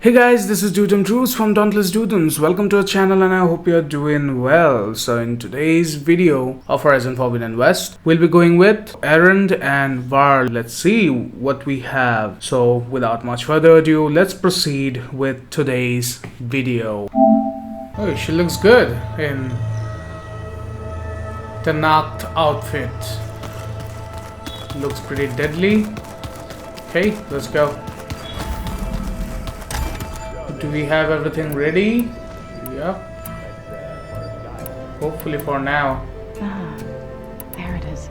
Hey guys, this is Dyutams from Dauntless Dyutams. Welcome to our channel and I hope you're doing well. So in today's video of Horizon Forbidden West, we'll be going with Erend and Varl. Let's see what we have. So without much further ado, let's proceed with today's video. Oh, she looks good in the knocked outfit. Looks pretty deadly. Okay, let's go. Do we have everything ready? Yeah. Hopefully for now. Ah, there it is.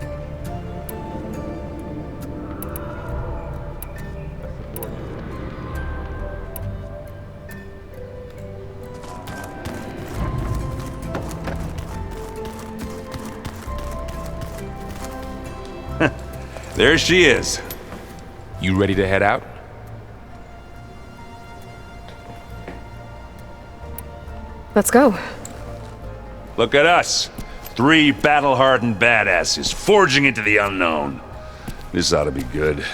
There she is. You ready to head out? Let's go. Look at us. 3 battle-hardened badasses forging into the unknown. This ought to be good.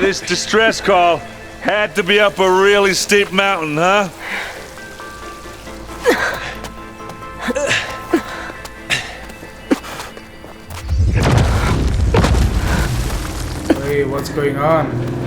This distress call had to be up a really steep mountain, huh? Hey, what's going on?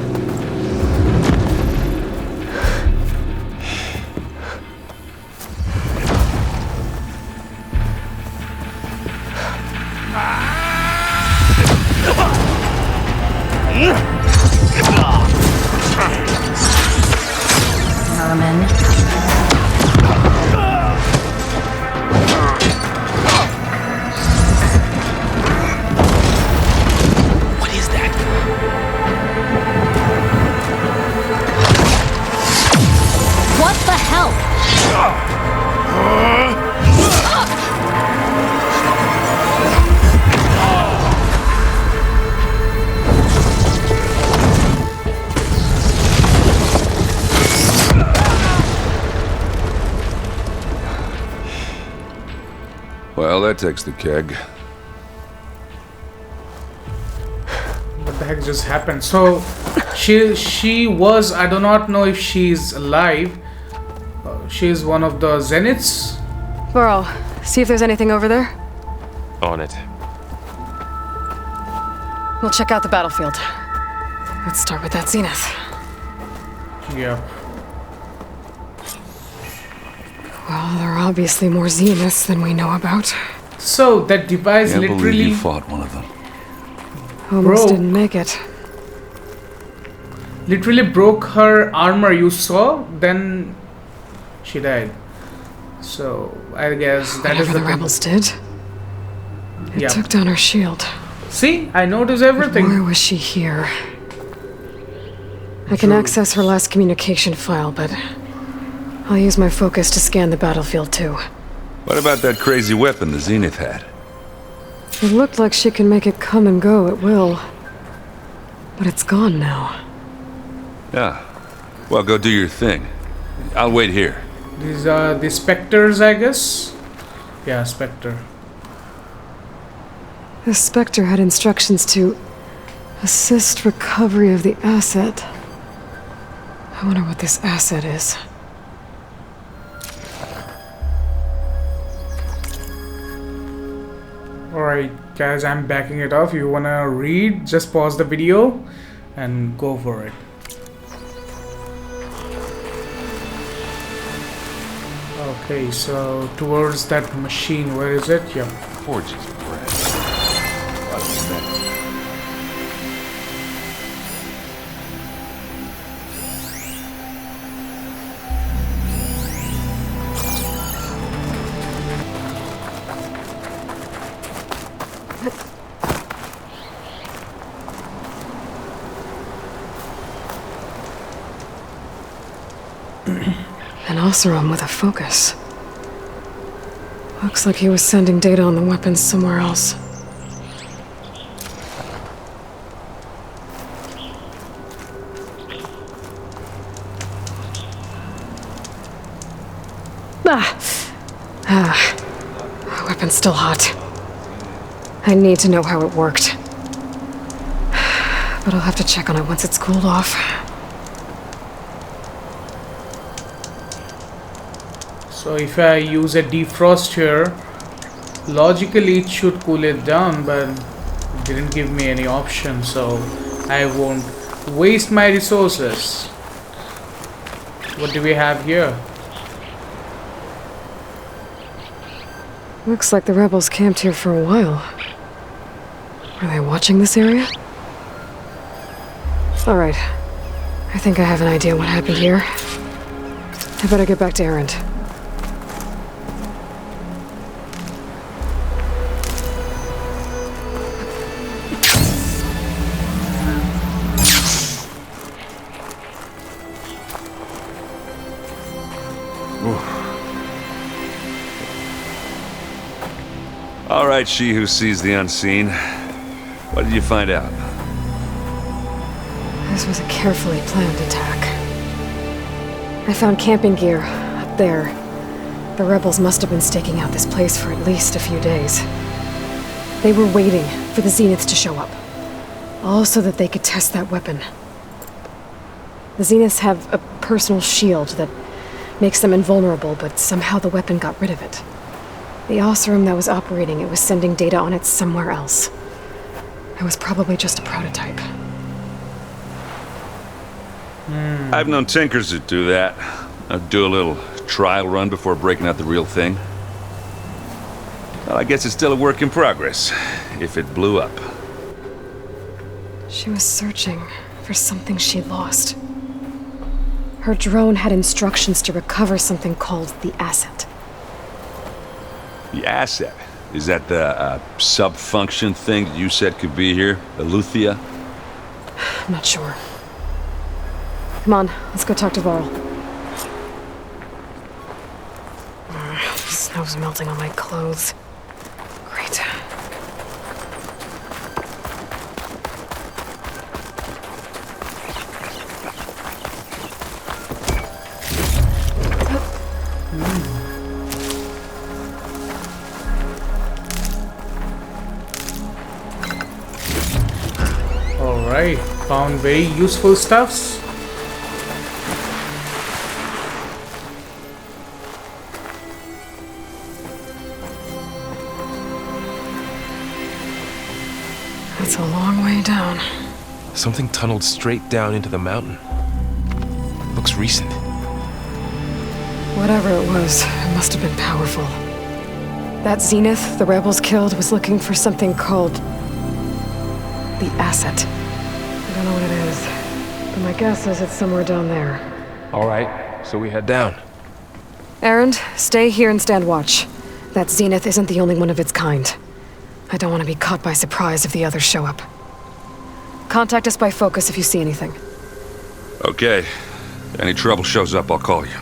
Well, that takes the keg. What the heck just happened? So, she was, I do not know if she's alive. She's one of the Zeniths. Varl, see if there's anything over there. On it. We'll check out the battlefield. Let's start with that Zenith. Yeah. Well, there are obviously more Zeniths than we know about. So, that device Can't believe literally you fought one of them. Almost didn't make it. literally broke her armor, you saw? Then she died. So, I guess that Whatever is the rebels did, it took down her shield. See, I noticed everything. But why was she here? I can access her last communication file, but I'll use my focus to scan the battlefield too. What about that crazy weapon the Zenith had? It looked like she can make it come and go at will. But it's gone now. Yeah. Well, go do your thing. I'll wait here. These are the Specters, I guess? Yeah, Specter. The Specter had instructions to assist recovery of the asset. I wonder what this asset is. Alright guys, I'm backing it off. If you wanna read, just pause the video and go for it. Okay, so towards that machine, where is it? Yep. Forge's bread. What's next? An Oseram with a focus. Looks like he was sending data on the weapons somewhere else. The weapon's still hot. I need to know how it worked. But I'll have to check on it once it's cooled off. So if I use a defrost here, logically it should cool it down, but it didn't give me any option, so I won't waste my resources. What do we have here? Looks like the rebels camped here for a while. Are they watching this area? Alright. I think I have an idea what happened here. I better get back to Erend. All right, she who sees the unseen. What did you find out? This was a carefully planned attack. I found camping gear up there. The rebels must have been staking out this place for at least a few days. They were waiting for the Zeniths to show up. All so that they could test that weapon. The Zeniths have a personal shield that makes them invulnerable, but somehow the weapon got rid of it. The Oseram that was operating it was sending data on it somewhere else. It was probably just a prototype. I've known tinkers that do that. I'd do a little trial run before breaking out the real thing. Well, I guess it's still a work in progress, if it blew up. She was searching for something she'd lost. Her drone had instructions to recover something called the asset. The asset? Is that the sub-function thing that you said could be here? Aletheia? I'm not sure. Come on, let's go talk to Varl. Snow's melting on my clothes. Great. Alright, found very useful stuffs. That's a long way down. Something tunneled straight down into the mountain. Looks recent. Whatever it was, it must have been powerful. That Zenith the rebels killed was looking for something called the asset. I don't know what it is, but my guess is it's somewhere down there. All right, so we head down. Erend, stay here and stand watch. That Zenith isn't the only one of its kind. I don't want to be caught by surprise if the others show up. Contact us by focus if you see anything. Okay. Any trouble shows up, I'll call you.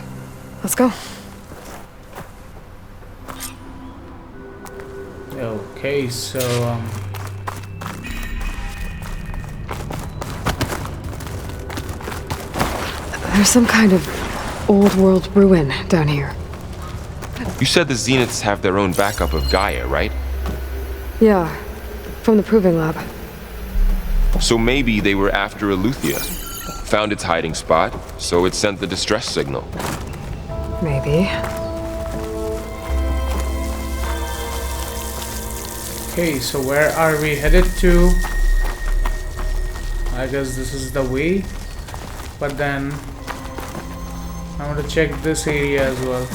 Let's go. Okay, so There's some kind of old world ruin down here. You said the Zeniths have their own backup of GAIA, right? Yeah, from the proving lab. So maybe they were after Aletheia. Found its hiding spot, so it sent the distress signal. Maybe. okay, so where are we headed to? I guess this is the way, but then I want to check this area as well.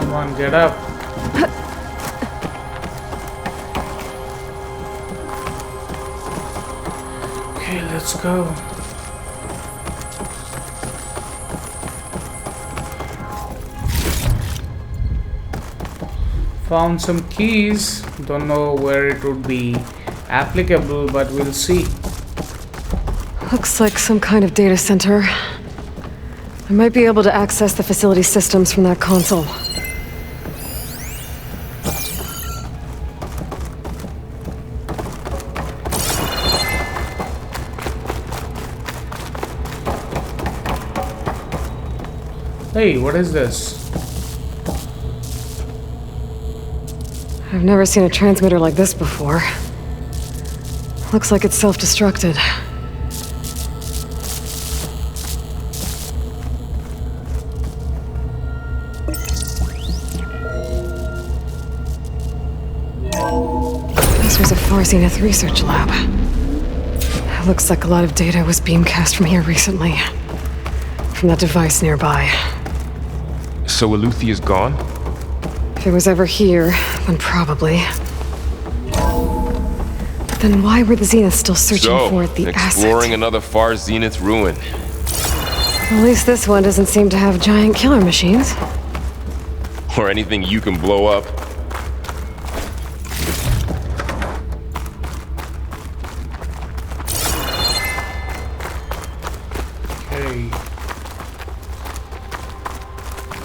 Come on, get up. Okay, let's go. Found some keys. Don't know where it would be applicable, but we'll see. Looks like some kind of data center. I might be able to access the facility systems from that console. Hey, what is this? I've never seen a transmitter like this before. Looks like it's self-destructed. This was a Far Zenith research lab. It looks like a lot of data was beamcast from here recently. From that device nearby. So Aluthia's gone? If it was ever here, then probably. But then why were the Zeniths still searching for the exploring asset? another Far Zenith ruin. At least this one doesn't seem to have giant killer machines. Or anything you can blow up. Okay.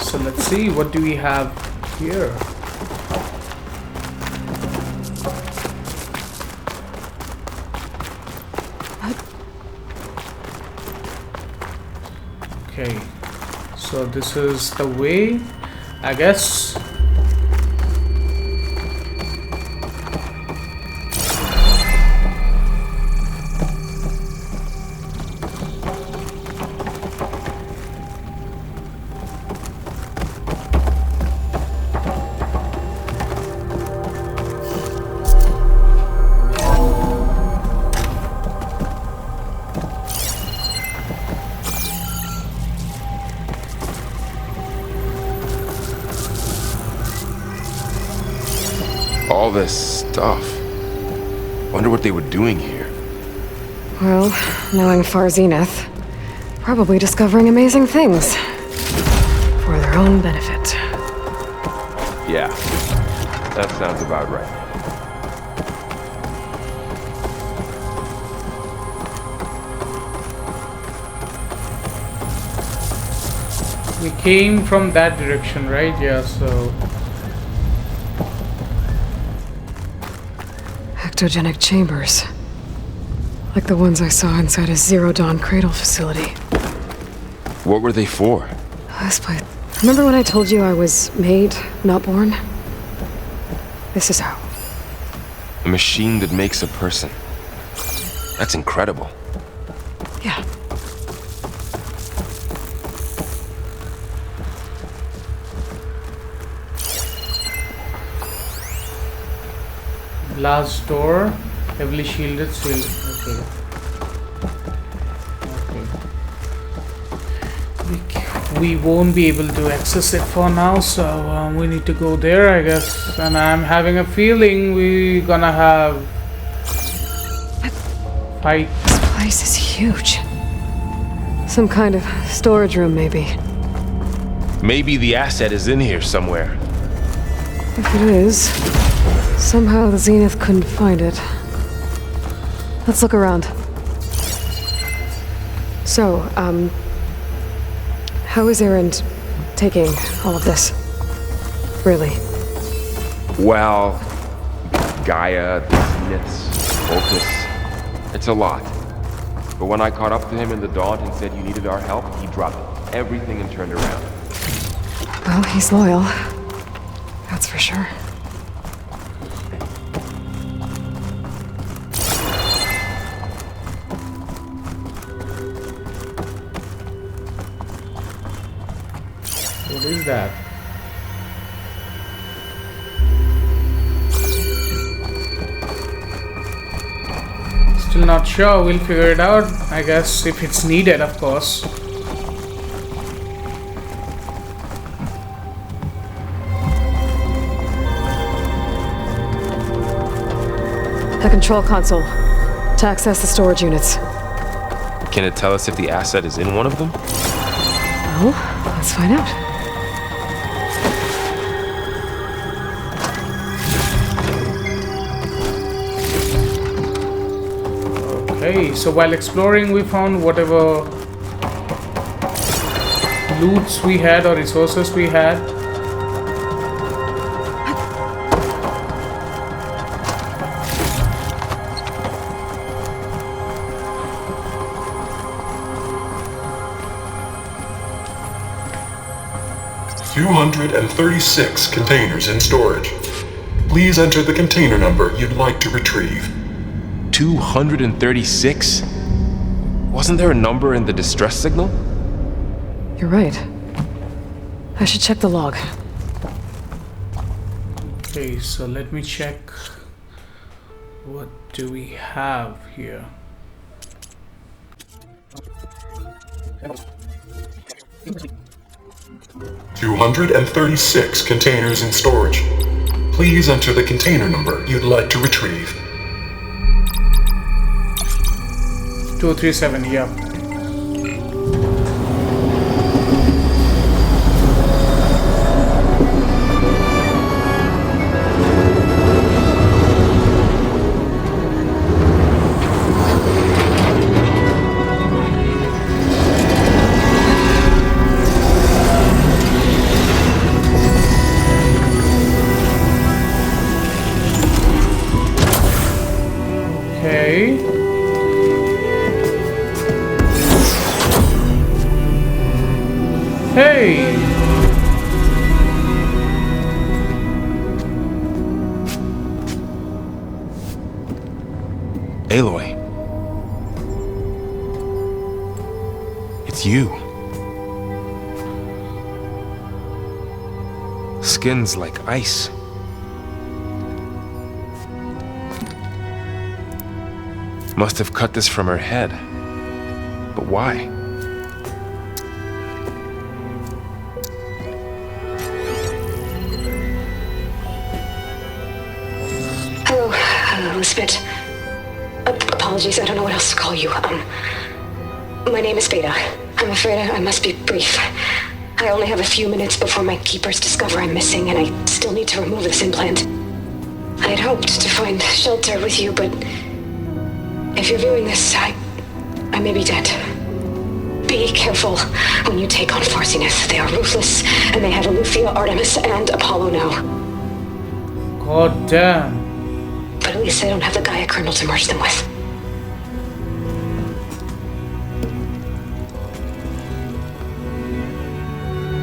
So let's see, what do we have here? Okay, so this is the way, I guess. All this stuff. Wonder what they were doing here. Well, knowing Far Zenith, probably discovering amazing things. For their own benefit. Yeah, that sounds about right. We came from that direction, right? Yeah, so... Ectogenic chambers. Like the ones I saw inside a Zero Dawn CRADLE facility. What were they for? This place. Remember when I told you I was made, not born? This is how. A machine that makes a person. That's incredible. Yeah. Glass door, heavily shielded, sealed. Okay. We won't be able to access it for now, so we need to go there, I guess. And I'm having a feeling we're gonna have fight. This place is huge. Some kind of storage room, maybe. Maybe the asset is in here somewhere. If it is, somehow the Zenith couldn't find it. Let's look around. So, how is Erend taking all of this? Really? Well, GAIA, the Zeniths, Focus. It's a lot. But when I caught up to him in the Daunt and said you needed our help, he dropped everything and turned around. Well, he's loyal. That's for sure. What is that? Still not sure. We'll figure it out, I guess, if it's needed, of course. The control console. To access the storage units. Can it tell us if the asset is in one of them? Well, let's find out. Okay, so while exploring we found whatever loots we had or resources we had. 236 containers in storage. Please enter the container number you'd like to retrieve. 236? Wasn't there a number in the distress signal? You're right. I should check the log. Okay, so let me check. What do we have here? "236 containers in storage. Please enter the container number you'd like to retrieve." 237, yeah. Okay. Hey! Aloy. It's you. Skin's like ice. Must have cut this from her head. But why? Hello, Elizabeth. Apologies, I don't know what else to call you. My name is Beta. I'm afraid I must be brief. I only have a few minutes before my keepers discover I'm missing, and I still need to remove this implant. I had hoped to find shelter with you, but if you're viewing this, I may be dead. Be careful when you take on Farsiness. They are ruthless, and they have Aletheia, Artemis, and Apollo now. God damn. But at least I don't have the Gaia kernel to merge them with.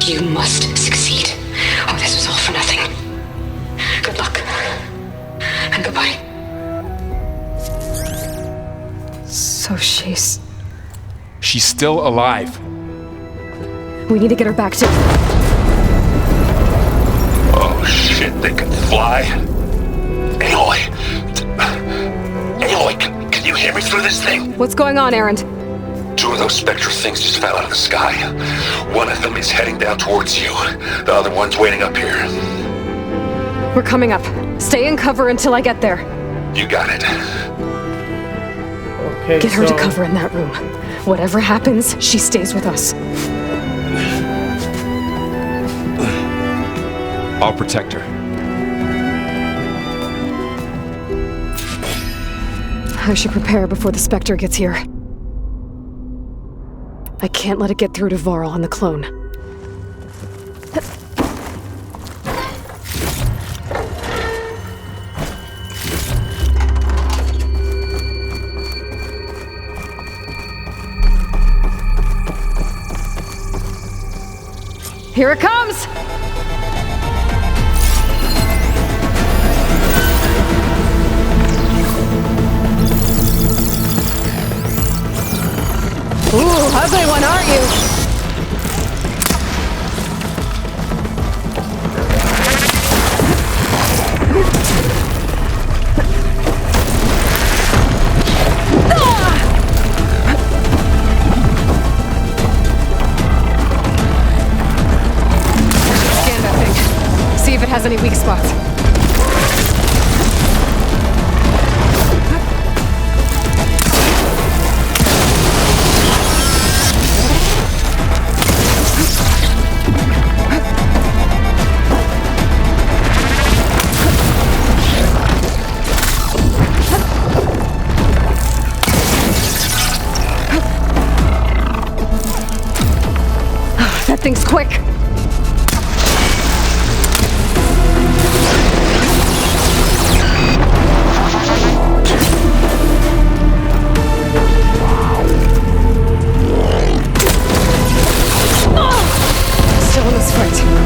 You must succeed, or this was all for nothing. Good luck, and goodbye. So she's... She's still alive. We need to get her back to... Oh shit, they can fly. Aloy! Aloy, can you hear me through this thing? What's going on, Erend? Two of those Specter things just fell out of the sky. One of them is heading down towards you. The other one's waiting up here. We're coming up. Stay in cover until I get there. You got it. Okay, Get her to cover in that room. Whatever happens, she stays with us. I'll protect her. I should prepare before the Specter gets here. I can't let it get through to Varl on the clone. Here it comes! Ooh, ugly one, aren't you? Scan that thing. See if it has any weak spots. quick! Still in this fight.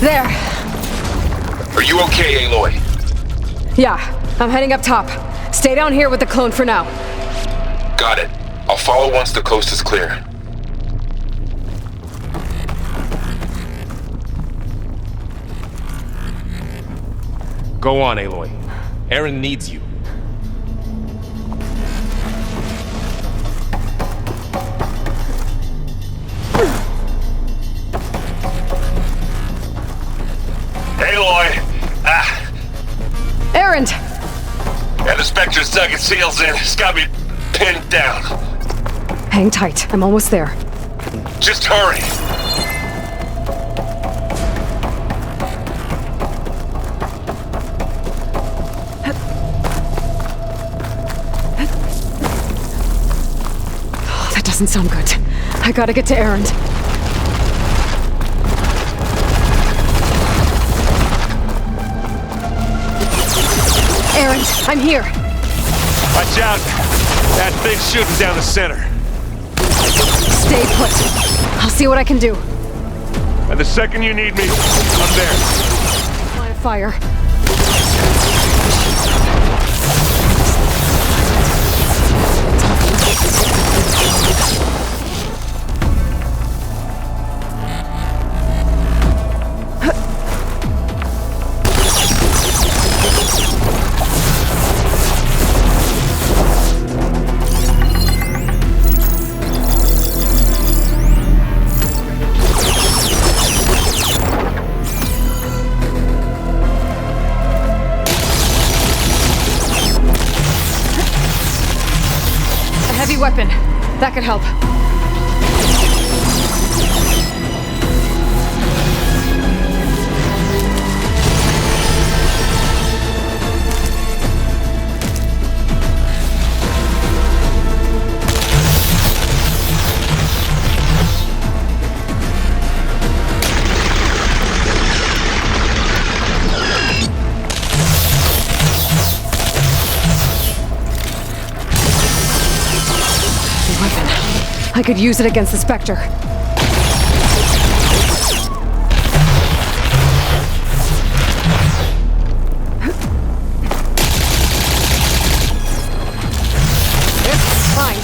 There. Are you okay, Aloy? Yeah, I'm heading up top. Stay down here with the clone for now. Got it. I'll follow once the coast is clear. Go on, Aloy. Aaron needs you. Aloy! Erend! Yeah, the Specter's dug its heels in. It's got me pinned down. Hang tight, I'm almost there. Just hurry. Oh, that doesn't sound good. I gotta get to Erend. Erend, I'm here. Watch out. That thing's shooting down the center. Stay put. I'll see what I can do. And the second you need me, I'm there. Line of fire. Weapon. That could help. I could use it against the Specter. It's fine.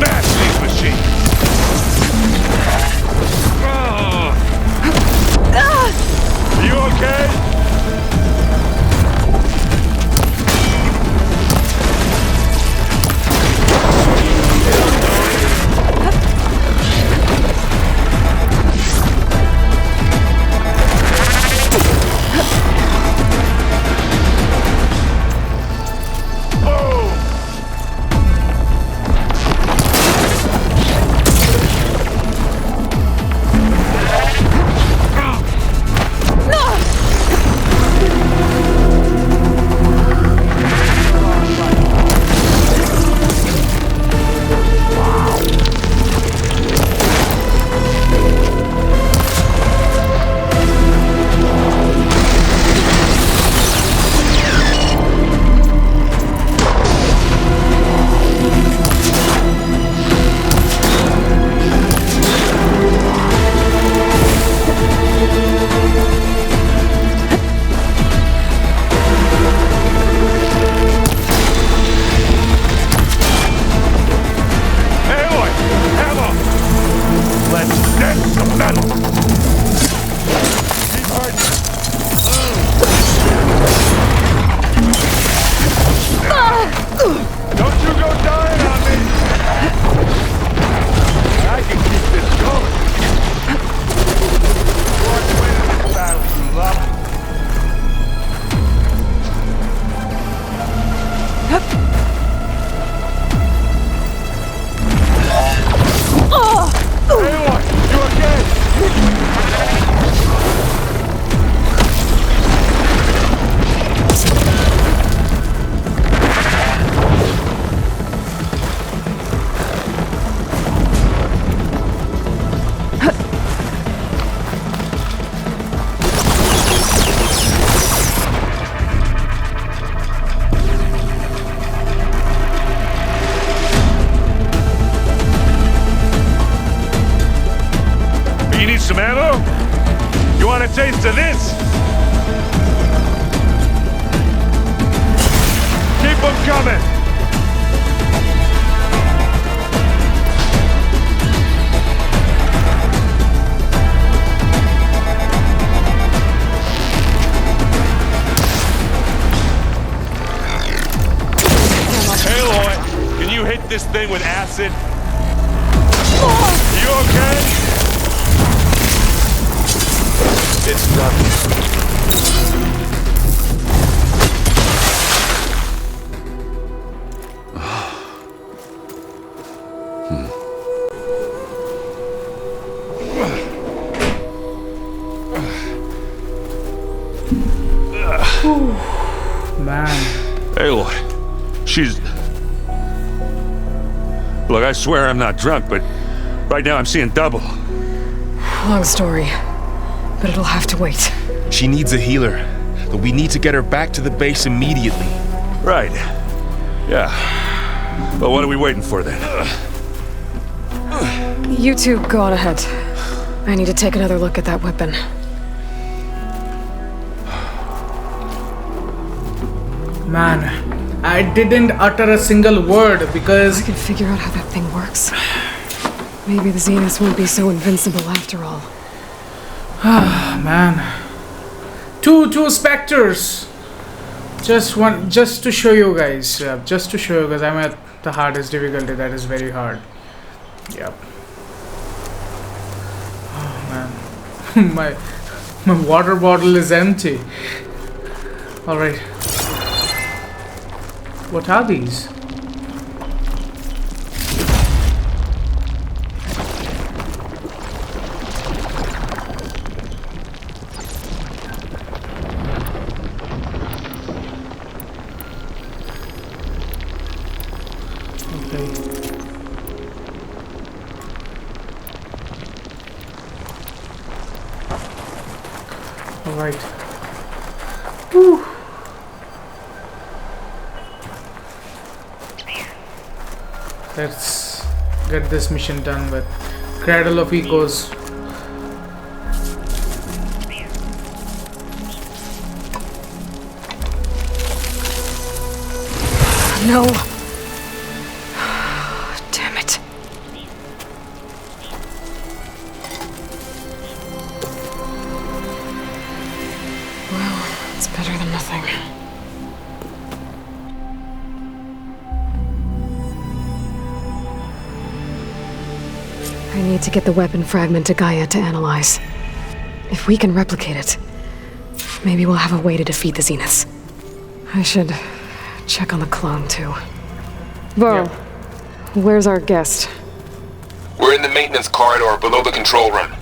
Smash these machines! Are you okay? Some ammo? You want a taste of this? Keep them coming! Hey, Aloy, can you hit this thing with acid? You okay? It's done. Man. Aloy, she's... Look, I swear I'm not drunk, but right now I'm seeing double. Long story, but it'll have to wait. She needs a healer, but we need to get her back to the base immediately. Right. Yeah. Well, what are we waiting for then? You two go on ahead. I need to take another look at that weapon. Man, I didn't utter a single word because I can figure out how that thing works. Maybe the Zeniths won't be so invincible after all. man. Two specters. Just to show you guys. Just to show you guys, I'm at the hardest difficulty. That is very hard. Yep. Oh man. my water bottle is empty. Alright. What are these? Alright. Whew. Let's get this mission done with. Cradle of Echoes. No. Damn it. I need to get the weapon fragment to Gaia to analyze. If we can replicate it, maybe we'll have a way to defeat the Zeniths. I should check on the clone, too. Varl, where's our guest? We're in the maintenance corridor below the control room.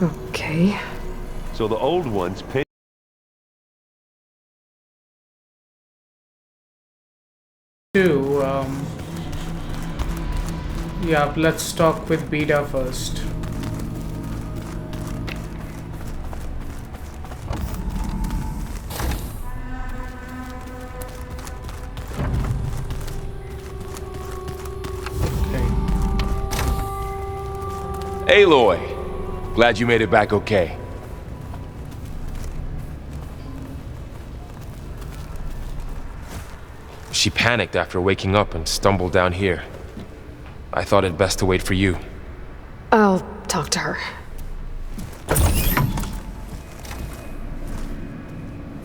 Okay. So the old ones pick. Yeah, let's talk with Beta first. Aloy! Glad you made it back okay. She panicked after waking up and stumbled down here. I thought it best to wait for you. I'll talk to her.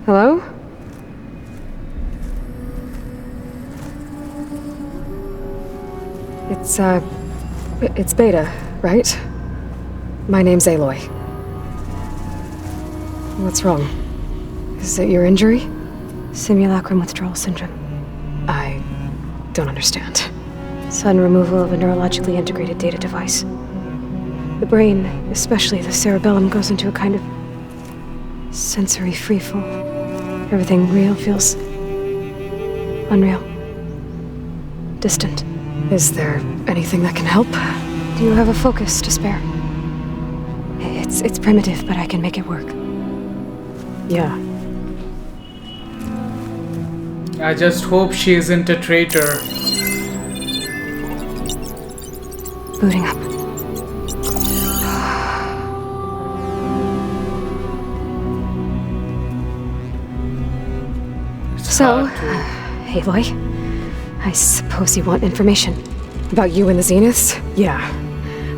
Hello? It's Beta, right? My name's Aloy. What's wrong? Is it your injury? Simulacrum withdrawal syndrome. I don't understand. Sudden removal of a neurologically integrated data device. The brain, especially the cerebellum, goes into a kind of sensory freefall. Everything real feels unreal. Distant. Is there anything that can help? Do you have a focus to spare? It's primitive, but I can make it work. Yeah. I just hope she isn't a traitor. Booting up. So, Aloy, I suppose you want information. About you and the Zeniths? Yeah.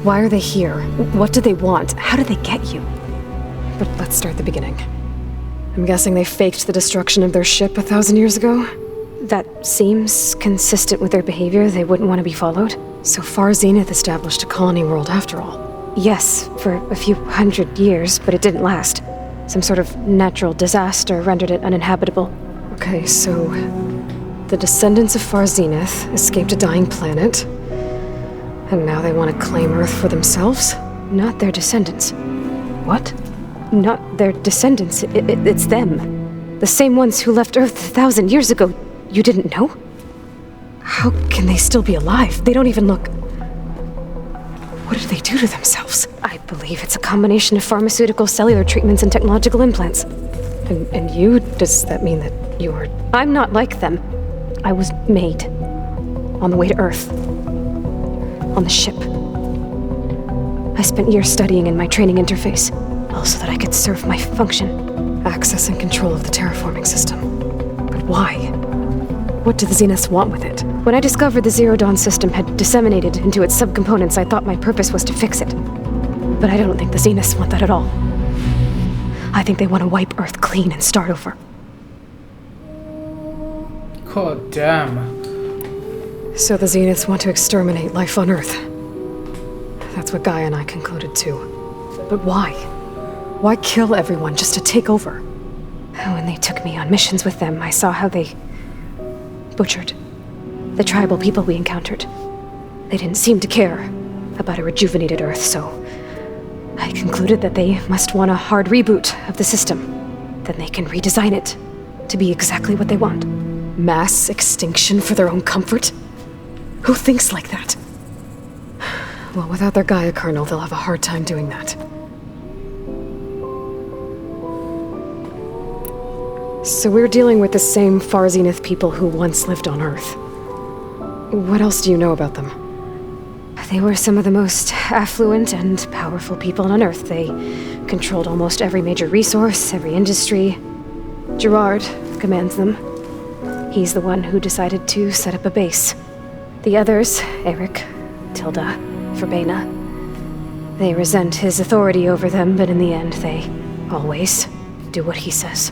Why are they here? What do they want? How did they get you? But let's start at the beginning. I'm guessing they faked the destruction of their ship 1,000 years ago? That seems consistent with their behavior. They wouldn't want to be followed. So far, Zenith established a colony world after all. Yes, for a few hundred years, but it didn't last. Some sort of natural disaster rendered it uninhabitable. Okay, so the descendants of Far Zenith escaped a dying planet, and now they want to claim Earth for themselves? Not their descendants. What? Not their descendants. It's them. The same ones who left Earth 1,000 years ago. You didn't know? How can they still be alive? They don't even look... What did they do to themselves? I believe it's a combination of pharmaceutical, cellular treatments, and technological implants. And you? Does that mean that you are... I'm not like them. I was made. On the way to Earth. On the ship. I spent years studying in my training interface, all so that I could serve my function. Access and control of the terraforming system. But why? What do the Zeniths want with it? When I discovered the Zero Dawn system had disseminated into its subcomponents, I thought my purpose was to fix it. But I don't think the Zeniths want that at all. I think they want to wipe Earth clean and start over. God damn. So the Zeniths want to exterminate life on Earth. That's what Gaia and I concluded too. But why? Why kill everyone just to take over? When they took me on missions with them, I saw how they butchered the tribal people we encountered. They didn't seem to care about a rejuvenated Earth, so I concluded that they must want a hard reboot of the system. Then they can redesign it to be exactly what they want. Mass extinction for their own comfort? Who thinks like that? Well, without their Gaia kernel, they'll have a hard time doing that. So we're dealing with the same Far Zenith people who once lived on Earth. What else do you know about them? They were some of the most affluent and powerful people on Earth. They controlled almost every major resource, every industry. Gerard commands them. He's the one who decided to set up a base. The others, Eric, Tilda, Verbena, they resent his authority over them, but in the end, they always do what he says.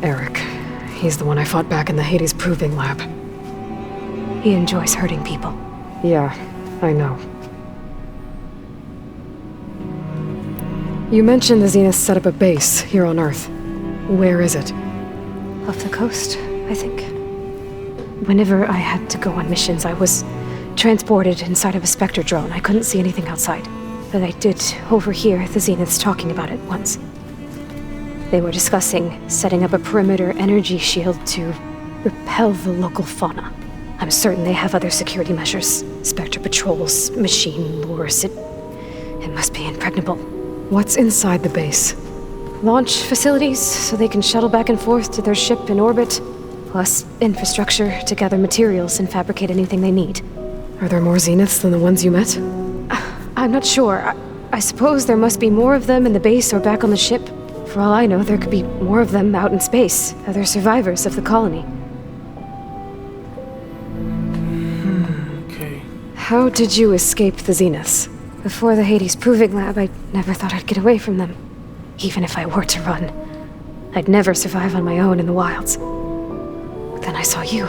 Eric. He's the one I fought back in the Hades Proving Lab. He enjoys hurting people. Yeah, I know. You mentioned the Zeniths set up a base here on Earth. Where is it? Off the coast, I think. Whenever I had to go on missions, I was transported inside of a Specter drone. I couldn't see anything outside. But I did overhear the Zeniths talking about it once. They were discussing setting up a perimeter energy shield to repel the local fauna. I'm certain they have other security measures. Specter patrols, machine lures. It must be impregnable. What's inside the base? Launch facilities, so they can shuttle back and forth to their ship in orbit. Plus infrastructure to gather materials and fabricate anything they need. Are there more Zeniths than the ones you met? I'm not sure. I suppose there must be more of them in the base or back on the ship. For all I know, there could be more of them out in space, other survivors of the colony. Okay. How did you escape the Zeniths? Before the Hades Proving Lab, I never thought I'd get away from them. Even if I were to run. I'd never survive on my own in the wilds. But then I saw you.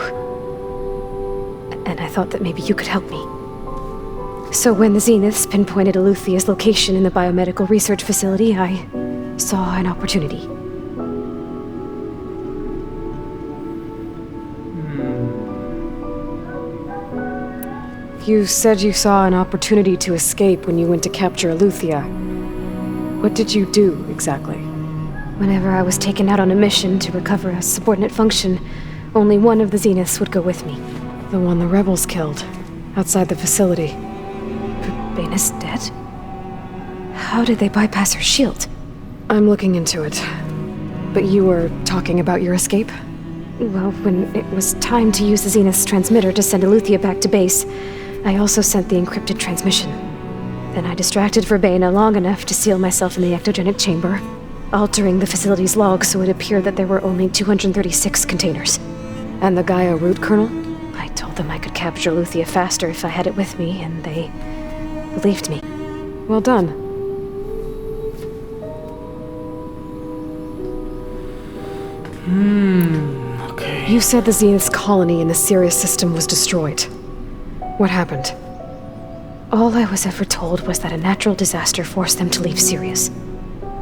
And I thought that maybe you could help me. So when the Zeniths pinpointed Aluthia's location in the biomedical research facility, I saw an opportunity. You said you saw an opportunity to escape when you went to capture Aluthia. What did you do, exactly? Whenever I was taken out on a mission to recover a subordinate function, only one of the Zeniths would go with me. The one the rebels killed, outside the facility. Baina's dead? How did they bypass her shield? I'm looking into it. But you were talking about your escape? Well, when it was time to use the Zenith's transmitter to send Aluthia back to base, I also sent the encrypted transmission. Then I distracted Baina long enough to seal myself in the ectogenic chamber, altering the facility's log so it appeared that there were only 236 containers. And the GAIA root kernel? I told them I could capture Aluthia faster if I had it with me, and they believed me. Well done. Okay. You said the Zenith's colony in the Sirius system was destroyed. What happened? All I was ever told was that a natural disaster forced them to leave Sirius.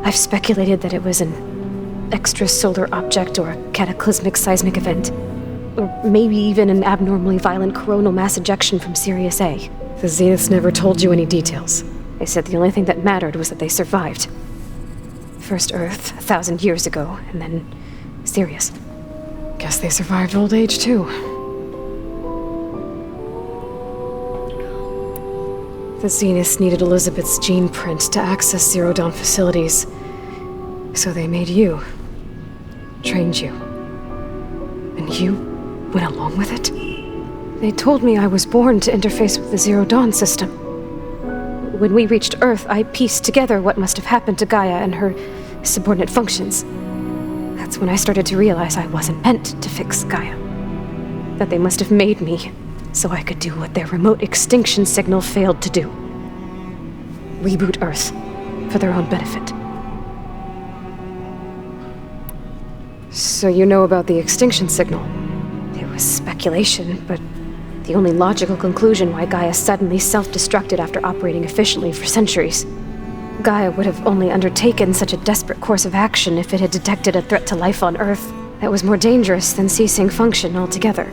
I've speculated that it was an extrasolar object or a cataclysmic seismic event, or maybe even an abnormally violent coronal mass ejection from Sirius A. The Zeniths never told you any details. They said the only thing that mattered was that they survived. First Earth, 1,000 years ago, and then Sirius. Guess they survived old age, too. The Zeniths needed Elizabeth's gene print to access Zero Dawn facilities. So they made you. Trained you. And you went along with it? They told me I was born to interface with the Zero Dawn system. When we reached Earth, I pieced together what must have happened to GAIA and her subordinate functions. That's when I started to realize I wasn't meant to fix GAIA. That they must have made me so I could do what their remote extinction signal failed to do. Reboot Earth for their own benefit. So you know about the extinction signal? It was speculation, but the only logical conclusion why GAIA suddenly self-destructed after operating efficiently for centuries. GAIA would have only undertaken such a desperate course of action if it had detected a threat to life on Earth that was more dangerous than ceasing function altogether.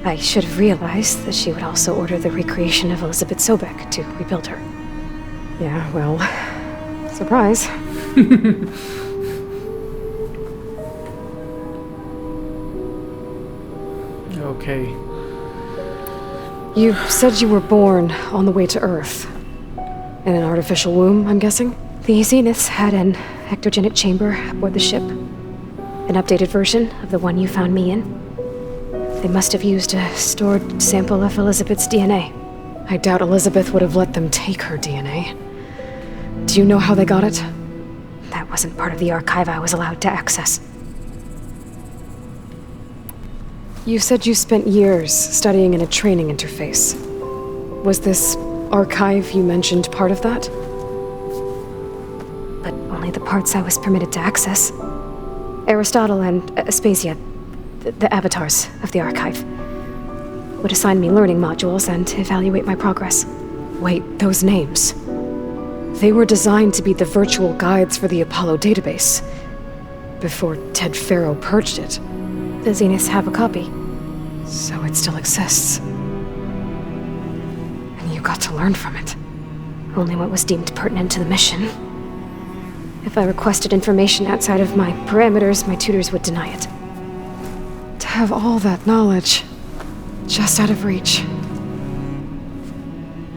I should have realized that she would also order the recreation of Elizabeth Sobek to rebuild her. Yeah, well, surprise. Okay. You said you were born on the way to Earth. In an artificial womb, I'm guessing? The Zeniths had an ectogenic chamber aboard the ship. An updated version of the one you found me in. They must have used a stored sample of Elizabeth's DNA. I doubt Elizabeth would have let them take her DNA. Do you know how they got it? That wasn't part of the archive I was allowed to access. You said you spent years studying in a training interface. Was this archive you mentioned part of that? But only the parts I was permitted to access. Aristotle and Aspasia, the avatars of the archive, would assign me learning modules and evaluate my progress. Wait, those names. They were designed to be the virtual guides for the Apollo database. Before Ted Faro purged it. The Zeniths have a copy. So it still exists. And you got to learn from it. Only what was deemed pertinent to the mission. If I requested information outside of my parameters, my tutors would deny it. To have all that knowledge, just out of reach,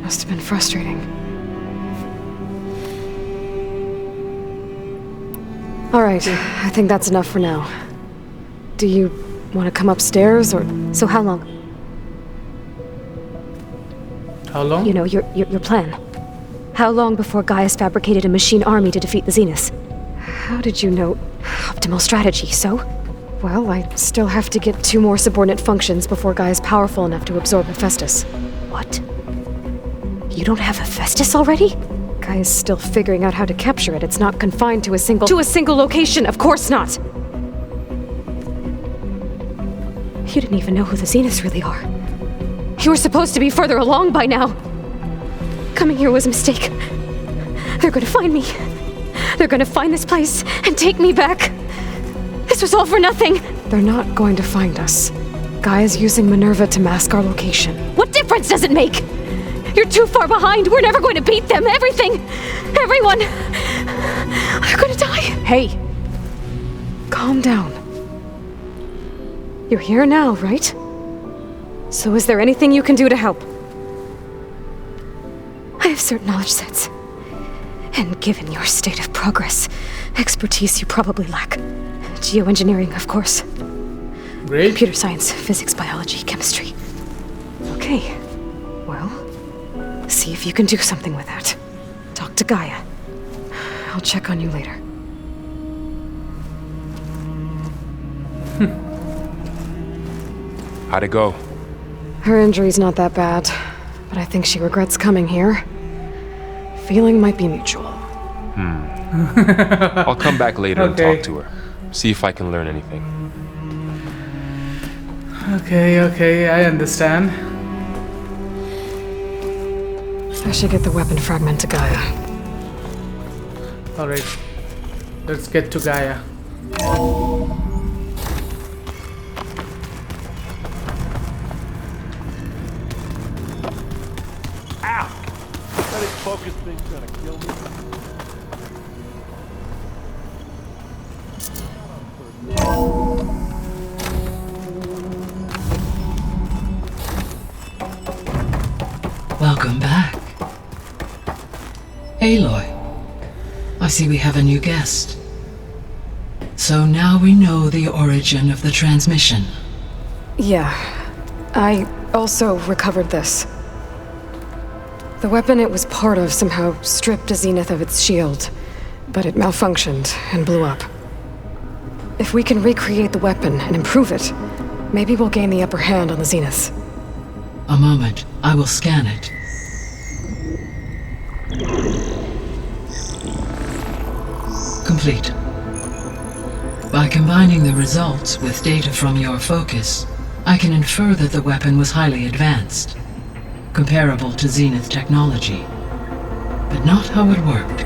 must have been frustrating. Alright, I think that's enough for now. Do you want to come upstairs, or...? So how long? How long? You know, your plan. How long before Gaia's fabricated a machine army to defeat the Zeniths? How did you know? Optimal strategy, so? Well, I still have to get 2 more subordinate functions before Gaia's powerful enough to absorb Hephaestus. What? You don't have Hephaestus already? Gaia's still figuring out how to capture it. It's not confined to a single... To a single location! Of course not! You didn't even know who the Zeniths really are. You were supposed to be further along by now! Coming here was a mistake. They're gonna find me. They're gonna find this place and take me back. This was all for nothing. They're not going to find us. Gaia's using Minerva to mask our location. What difference does it make? You're too far behind. We're never going to beat them. Everything. Everyone. They're gonna die. Hey. Calm down. You're here now, right? So is there anything you can do to help? I have certain knowledge sets. And given your state of progress, expertise you probably lack. Geoengineering, of course. Great. Computer science, physics, biology, chemistry. Okay. Well, see if you can do something with that. Talk to Gaia. I'll check on you later. How'd it go? Her injury's not that bad, but I think she regrets coming here. Feeling might be mutual. I'll come back later and Okay. talk to her. See if I can learn anything. Okay, I understand. I should get the weapon fragment to Gaia. Alright. Let's get to Gaia. Focus thing's gonna kill me. Welcome back. Aloy, I see we have a new guest. So now we know the origin of the transmission. Yeah. I also recovered this. The weapon it was part of somehow stripped a Zenith of its shield, but it malfunctioned and blew up. If we can recreate the weapon and improve it, maybe we'll gain the upper hand on the Zeniths. A moment, I will scan it. Complete. By combining the results with data from your focus, I can infer that the weapon was highly advanced. Comparable to Zenith technology, but not how it worked.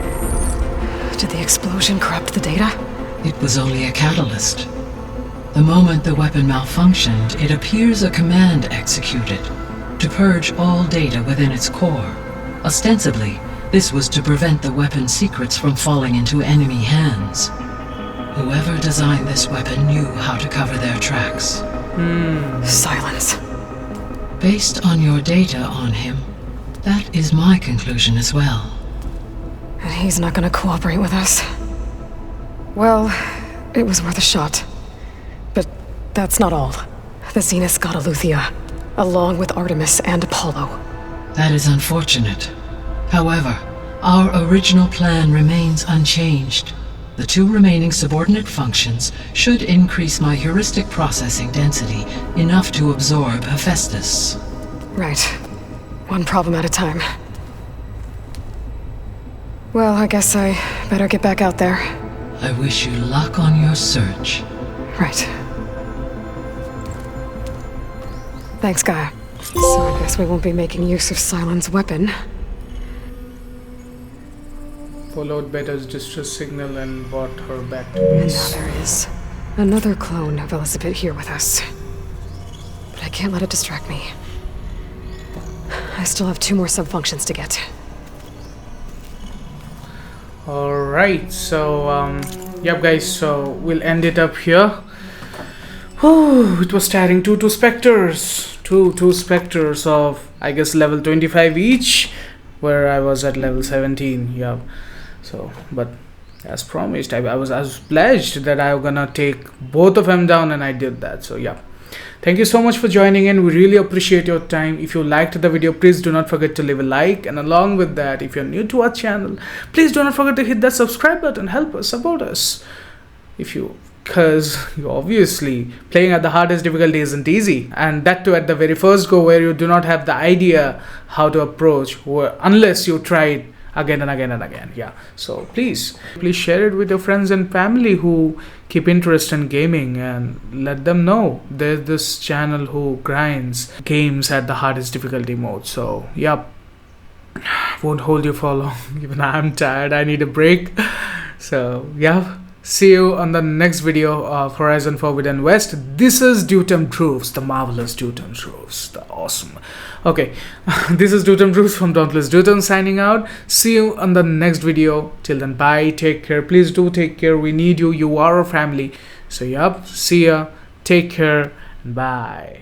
Did the explosion corrupt the data? It was only a catalyst. The moment the weapon malfunctioned, it appears a command executed to purge all data within its core. Ostensibly, this was to prevent the weapon's secrets from falling into enemy hands. Whoever designed this weapon knew how to cover their tracks. Silence. Based on your data on him, that is my conclusion as well. And he's not gonna cooperate with us. Well, it was worth a shot. But that's not all. The Zeniths got Eleuthia, along with Artemis and Apollo. That is unfortunate. However, our original plan remains unchanged. The 2 remaining subordinate functions should increase my heuristic processing density enough to absorb Hephaestus. Right. One problem at a time. Well, I guess I better get back out there. I wish you luck on your search. Right. Thanks, Gaia. So I guess we won't be making use of Cylon's weapon. followed Beta's distress signal and brought her back to And base. now there is another clone of Elizabeth here with us. But I can't let it distract me. I still have 2 more sub-functions to get. Alright, so yep guys, so we'll end it up here. Whew, it was tiring. Two specters. Two specters of, I guess, level 25 each, where I was at level 17. Yeah, so but as promised, I was pledged that I was gonna take both of them down, and I did that. So yeah, thank you so much for joining in. We really appreciate your time. If you liked the video, please do not forget to leave a like, and along with that, if you're new to our channel, please do not forget to hit that subscribe button. Help us, support us. Because obviously playing at the hardest difficulty isn't easy, and that too at the very first go, where you do not have the idea how to approach, unless you try it again and again and again. Yeah, so please share it with your friends and family who keep interest in gaming, and let them know there's this channel who grinds games at the hardest difficulty mode. So yeah, won't hold you for long. Even I'm tired, I need a break. So yeah, see you on the next video of Horizon Forbidden West. This is Dyutams, the marvelous Dyutams, the awesome. Okay, this is Dyutams from Dauntless Dyutams signing out. See you on the next video. Till then, bye, take care. Please do take care. We need you. You are our family. So yep, see ya. Take care. Bye.